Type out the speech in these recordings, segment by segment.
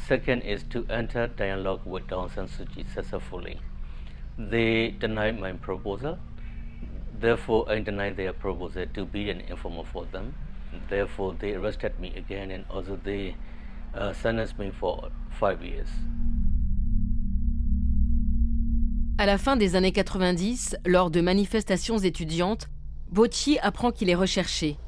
Second is to enter dialogue with Aung San Suu Kyi successfully. They denied my proposal. Therefore, I denied their proposal to be an informer for them. Therefore, they arrested me again, and also they sentenced me for 5 years. À la fin des années 90, lors de manifestations étudiantes, Botchi apprend qu'il est recherché.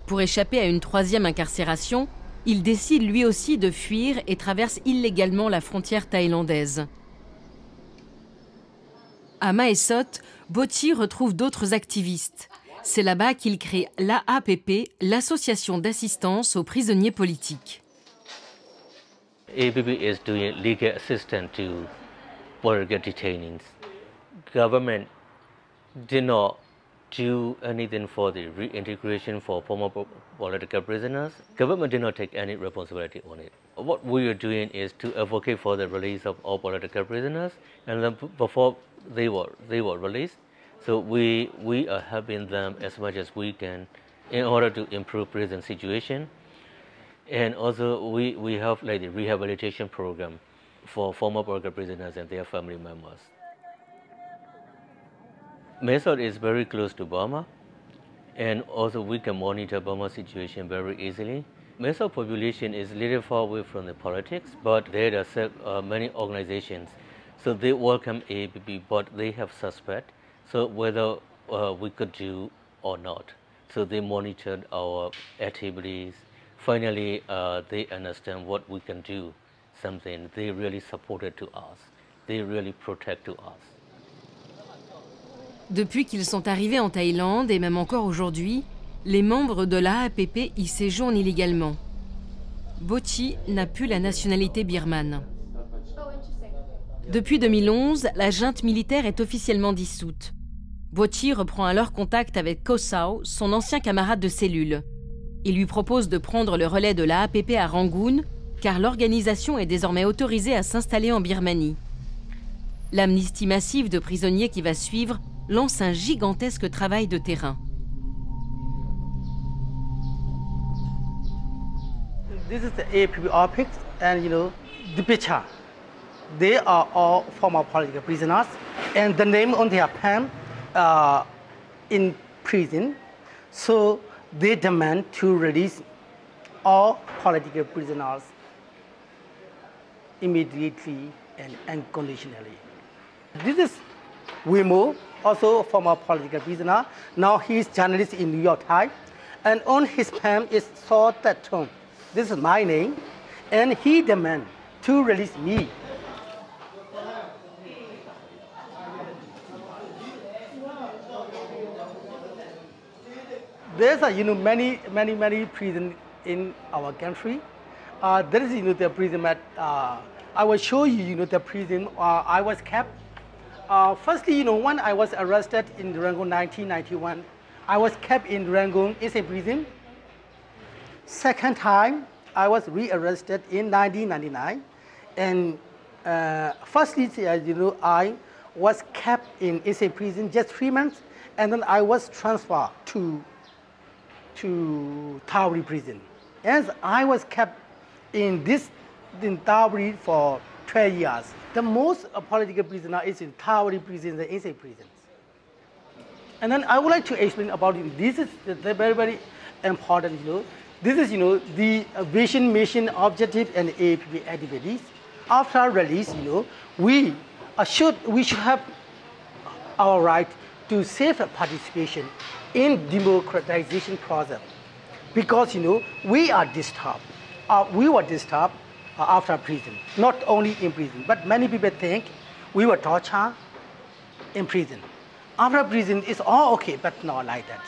Pour échapper à une troisième incarcération, il décide lui aussi de fuir et traverse illégalement la frontière thaïlandaise. À Mae Sot, Botchi retrouve d'autres activistes. C'est là-bas qu'il crée l'AAPP, l'Association d'assistance aux prisonniers politiques. AAPP is doing legal assistance to political detainees. Government did not do anything for the reintegration for former political prisoners. Government did not take any responsibility on it. What we are doing is to advocate for the release of all political prisoners, and then before they were released, so we are helping them as much as we can in order to improve prison situation, and also we have like the rehabilitation program for former political prisoners and their family members. Mae Sot is very close to Burma, and also we can monitor Burma situation very easily. Mae Sot population is a little far away from the politics, but there are many organizations, so they welcome AAPP, but they have suspect, so whether we could do or not. So they monitored our activities. Finally, they understand what we can do, something they really supported to us. They really protect to us. Depuis qu'ils sont arrivés en Thaïlande, et même encore aujourd'hui, les membres de l'AAPP y séjournent illégalement. Botchi n'a plus la nationalité birmane. Depuis 2011, la junte militaire est officiellement dissoute. Botchi reprend alors contact avec Ko Sao, son ancien camarade de cellule. Il lui propose de prendre le relais de l'AAPP à Rangoon, car l'organisation est désormais autorisée à s'installer en Birmanie. L'amnistie massive de prisonniers qui va suivre lance un gigantesque travail de terrain. This is the AAPP office, and the picture. They are all former political prisoners, and the name on their pen in prison. So they demand to release all political prisoners immediately and unconditionally. This is Wimo, also a former political prisoner. Now he is journalist in New York Times, and on his pen is Saw Tatum. This is my name, and he demands to release me. There's many prisons in our country. There is the prison at I will show you the prison I was kept. Firstly, when I was arrested in Rangoon 1991, I was kept in Rangoon Insane Prison. Second time, I was re-arrested in 1999, and firstly, I was kept in Insane Prison just 3 months, and then I was transferred to Thawri Prison. As I was kept in Thawri for 12 years. The most political prisoner is in Thawri Prison, the insane prisons. And then I would like to explain about it. This is the very, very important, This is, the vision, mission, objective, and AAPP activities. After release, we should have our right to safe participation in democratization process, because we are disturbed. We were disturbed after prison, not only in prison, but many people think we were tortured in prison. After prison, it's all okay, but not like that.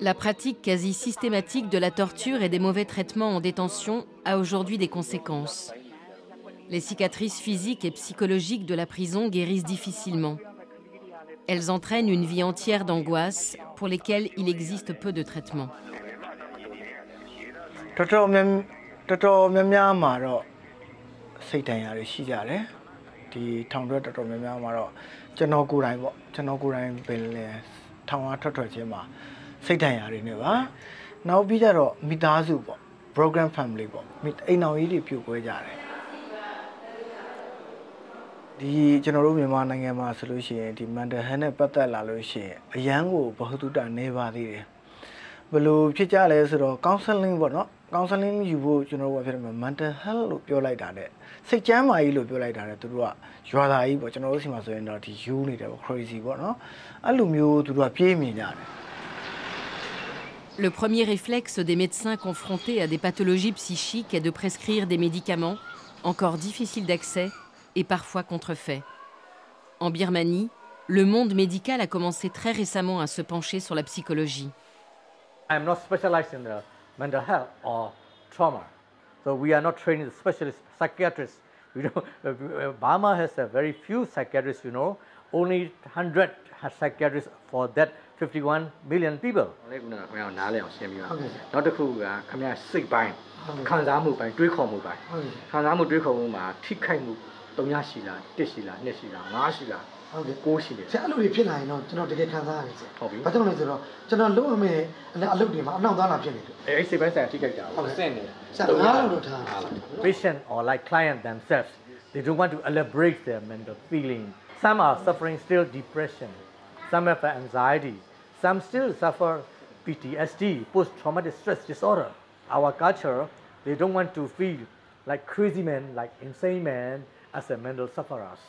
La pratique quasi systématique de la torture et des mauvais traitements en détention a aujourd'hui des conséquences. Les cicatrices physiques et psychologiques de la prison guérissent difficilement. Elles entraînent une vie entière d'angoisse pour lesquelles il existe peu de traitements. broken family ပေါ့အိမ်အောင်ကြီးတွေပြုတ်ကွဲကြတယ်ဒီကျွန်တော်တို့မြန်မာနိုင်ငံမှာဆိုလို့ရှိရင်ဒီ mental health နဲ့ပတ်သက်လာလို့ရှိရင်အရန်ကိုဘ who တုတနေပါသေးတယ်ဘယ်လိုဖြစ်ကြလဲဆိုတော့ counseling ပေါ့နော် counseling ယူဖို့ကျွန်တော်တို့ကဖြစ်တယ် mental health လို့ပြောလိုက်တာနဲ့စိတ်ကျန်းမာရေးလို့ပြောလိုက်တာနဲ့သူတို့ကရွာသားကြီးပေါ့ကျွန်တော်တို့ဆီမှာဆိုရင်တော့ဒီယူနေတယ်ပေါ့ crazy ပေါ့နော်အဲ့လိုမျိုးသူတို့ကပြေးမြင်ကြတယ် Le premier réflexe des médecins confrontés à des pathologies psychiques est de prescrire des médicaments, encore difficiles d'accès et parfois contrefaits. En Birmanie, le monde médical a commencé très récemment à se pencher sur la psychologie. I'm not specialized in mental health or trauma, so we are not trained as specialist psychiatrists. Burma has a very few psychiatrists, only 100 psychiatrists for that 51 million people. နောက်တစ်ခုကခင်ဗျာစိတ်ပိုင်းခံစားမှုပိုင်းတွေးခေါ်မှုပိုင်းခံစားမှုတွေးခေါ်မှုမှာထိခိုက်မှု3ရှိလား1ရှိလား2ရှိလား5ရှိလားဟုတ်ကဲ့6ရှိတယ်ဆရာအဲ့လိုတွေဖြစ်လာရင်တော့ကျွန်တော်တကယ်ခံစားရတယ်ဆရာဟုတ်ပြီဘာကြောင့်လဲဆိုတော့ကျွန်တော်လုပ်ရမယ့်အလုပ်တွေမှာအနှောင့်အယှက်ဖြစ်နေတယ်အဲ့စိတ်ပိုင်းဆိုင်ထိခိုက်ကြအောင်ဆင့်နေတယ်ဆရာငါလို့ထား Patient or like client themselves, they don't want to elaborate their mental feeling. Some are suffering still depression, some have anxiety, some still suffer PTSD, post-traumatic stress disorder. Our culture, they don't want to feel like crazy men, like insane men as a mental sufferers.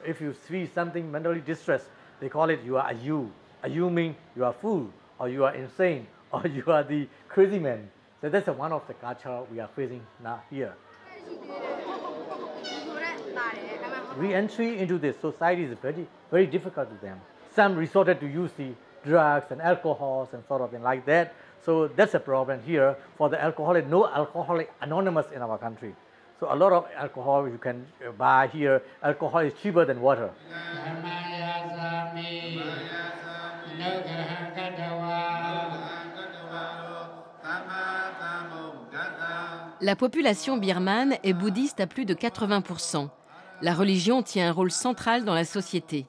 If you see something mentally distressed, they call it you are a you. A you mean you are fool, or you are insane, or you are the crazy man. So that's one of the culture we are facing now here. Re-entry into this society is very, very difficult to them. Some resorted to use the drugs and alcohols and sort of thing like that. So that's a problem here for the alcoholic. No alcoholic anonymous in our country. So a lot of alcohol you can buy here. Alcohol is cheaper than water. La population birmane est bouddhiste à plus de 80%. La religion tient un rôle central dans la société.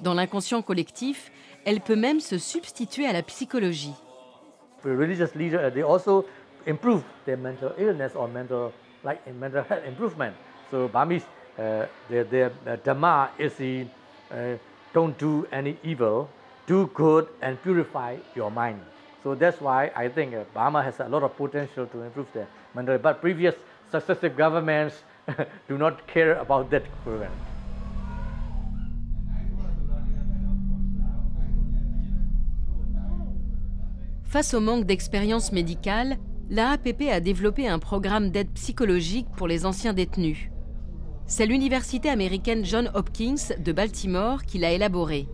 Dans l'inconscient collectif, elle peut même se substituer à la psychologie. The religious leaders, they also improve their mental illness or mental health improvement. So Burmese, their Dhamma is don't do any evil, do good and purify your mind. So that's why I think Burma has a lot of potential to improve their mental. But previous successive governments do not care about that program. Face au manque d'expérience médicale, la APP a développé un programme d'aide psychologique pour les anciens détenus. C'est l'université américaine Johns Hopkins de Baltimore qui l'a élaboré.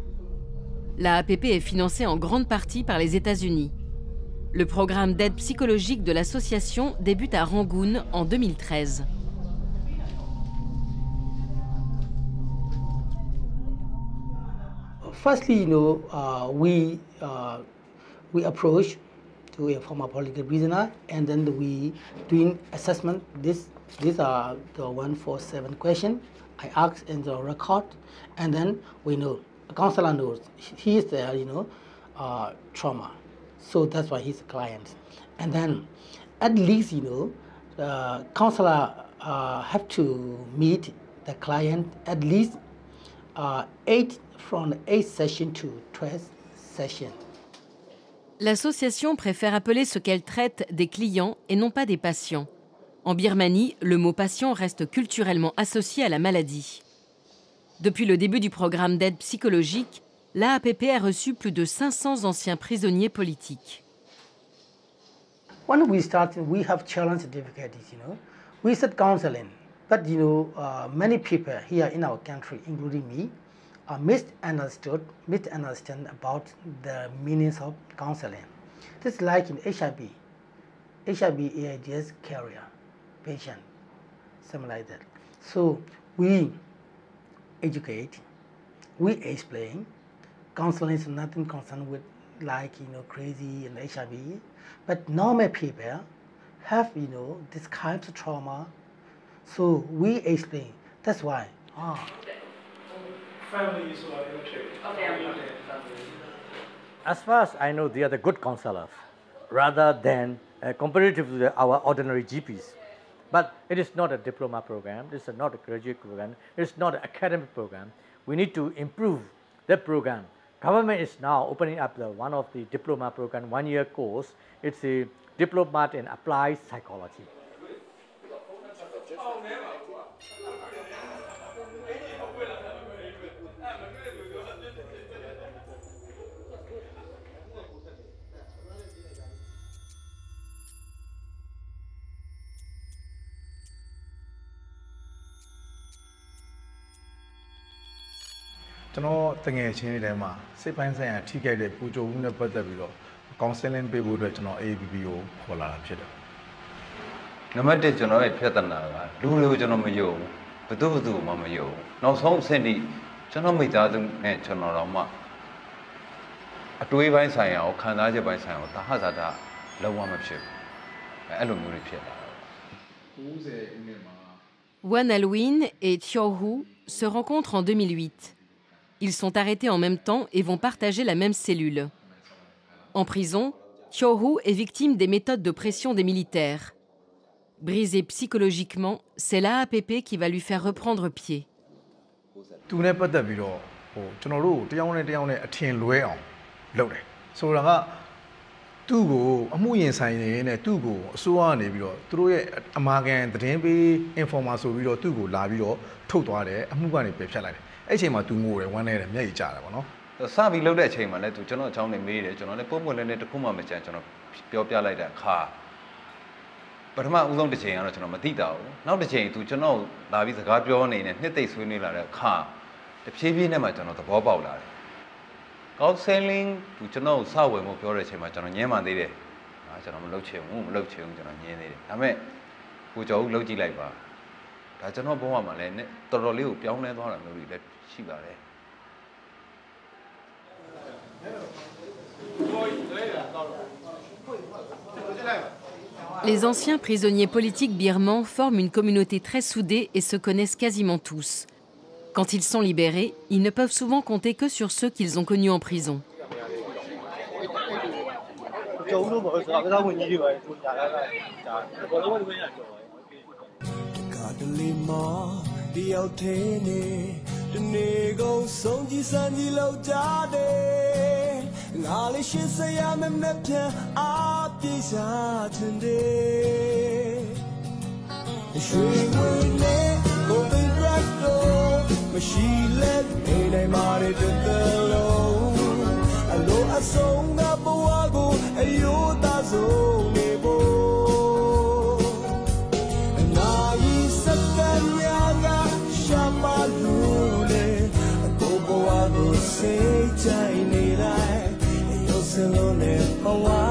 La APP est financée en grande partie par les États-Unis. Le programme d'aide psychologique de l'association débute à Rangoon en 2013. Firstly, we approach to a former political prisoner, and then we doing assessment. These are the 147 questions I asked in the record, and then we know the counselor knows he is there, trauma, so that's why he's a client. And then at least the counselor have to meet the client at least 8 sessions to 12 sessions. L'association préfère appeler ce qu'elle traite des clients et non pas des patients. En Birmanie, le mot patient reste culturellement associé à la maladie. Depuis le début du programme d'aide psychologique, l'AAPP a reçu plus de 500 anciens prisonniers politiques. When we started, we have challenge difficulties, We said counseling, but many people here in our country, including me, are misunderstand about the meanings of counseling. Just like in HIV, AIDS carrier patient, something like that. So we educate, we explain. Counseling is nothing concerned with crazy and HIV, but normal people have this kind of trauma. So we explain. That's why. Families who are As far as I know, they are the good counselors, rather than comparative to our ordinary GPs. But it is not a diploma program, it is not a graduate program, it is not an academic program. We need to improve that program. Government is now opening up one of the diploma program, 1-year course. It's a diploma in applied psychology. I have been able to do this. I have been able to do this. Counseling people to ABBO for la pit. No matter General Petana, Lulu General Mayo, but do Mamayo. No song Sandy, General Midadum and General Rama. A 2 by sign or Canada by sign, Tahazada, Lawama ship. I don't repeat. Wan Alwin et Thiohu se rencontrent en 2008. Ils sont arrêtés en même temps et vont partager la même cellule. En prison, Thiohu est victime des méthodes de pression des militaires. Brisé psychologiquement, c'est l'AAPP qui va lui faire reprendre pied. Tout n'est pas d'abord. Tu n'as pas de loin. L'autre. Sur la tout go, amuyen signé, tout go, soit ne biro, trouver amagan, drembe, information biro, tout go, la biro, tout droit, amugan et pepsala. Et c'est ma tout mou et one air, mais il chara, non? Sabi loaded a chamber to General Town and made it, General Pomo and the Kuma Machine of Piopia like that car. But I'm not the chain on Matita. Now the chain to General Lavis a guardian and Nete swimming like a car. The Chibi Nematon of the Bob. Out sailing to General Sour Mopura Chamber on Yama de I don't know, Loche, I mean, which old Logi like bar. I don't know Boama and thoroughly young and one that she got it. Les anciens prisonniers politiques birmans forment une communauté très soudée et se connaissent quasiment tous. Quand ils sont libérés, ils ne peuvent souvent compter que sur ceux qu'ils ont connus en prison. Say, China, you're so lonely.